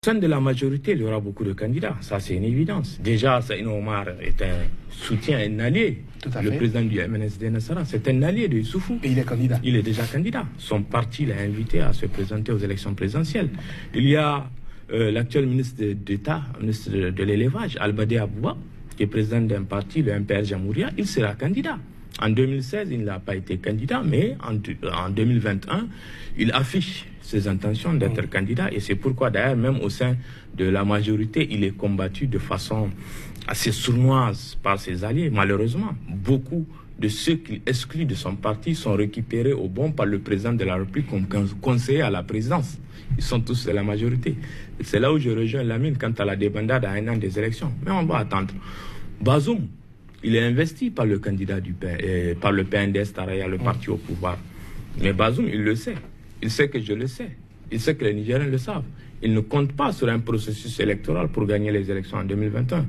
Au sein de la majorité, il y aura beaucoup de candidats. Ça, c'est une évidence. Déjà, Saïd Omar est un soutien, un allié. Le président du MNSD Nassara, c'est un allié de Issoufou. Et il est candidat. Il est déjà candidat. Son parti l'a invité à se présenter aux élections présidentielles. Il y a l'actuel ministre d'État, ministre de l'élevage, Albadé Abouba, qui est président d'un parti, le MPR Jamouria. Il sera candidat. En 2016, il n'a pas été candidat, mais en 2021, il affiche ses intentions d'être candidat. Et c'est pourquoi, d'ailleurs, même au sein de la majorité, il est combattu de façon assez sournoise par ses alliés. Malheureusement, beaucoup de ceux qu'il exclut de son parti sont récupérés au bon par le président de la République comme conseiller à la présidence. Ils sont tous de la majorité. C'est là où je rejoins Lamine quant à la débandade à un an des élections. Mais on va attendre. Bazoum, il est investi par le candidat par le PNDS Taraya, le parti au pouvoir. Mais Bazoum, il le sait. Il sait que je le sais. Il sait que les Nigériens le savent. Il ne compte pas sur un processus électoral pour gagner les élections en 2021.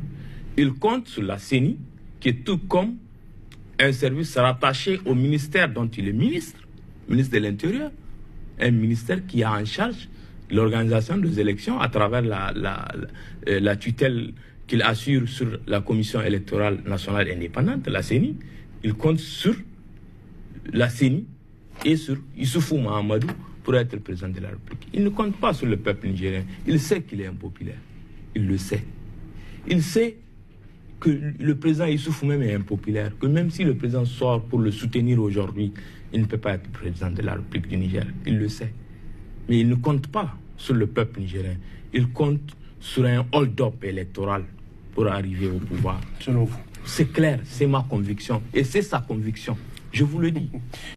Il compte sur la CENI, qui est tout comme un service rattaché au ministère dont il est ministre de l'Intérieur, un ministère qui a en charge l'organisation des élections à travers la tutelle qu'il assure sur la Commission électorale nationale indépendante, la CENI. Il compte sur la CENI et sur Issoufou Mahamadou pour être président de la République. Il ne compte pas sur le peuple nigérien. Il sait qu'il est impopulaire. Il le sait. Il sait que le président Issoufou même est impopulaire, que même si le président sort pour le soutenir aujourd'hui, il ne peut pas être président de la République du Niger. Il le sait. Mais il ne compte pas sur le peuple nigérien. Il compte sur un hold-up électoral pour arriver au pouvoir. Selon vous? C'est clair, c'est ma conviction. Et c'est sa conviction. Je vous le dis.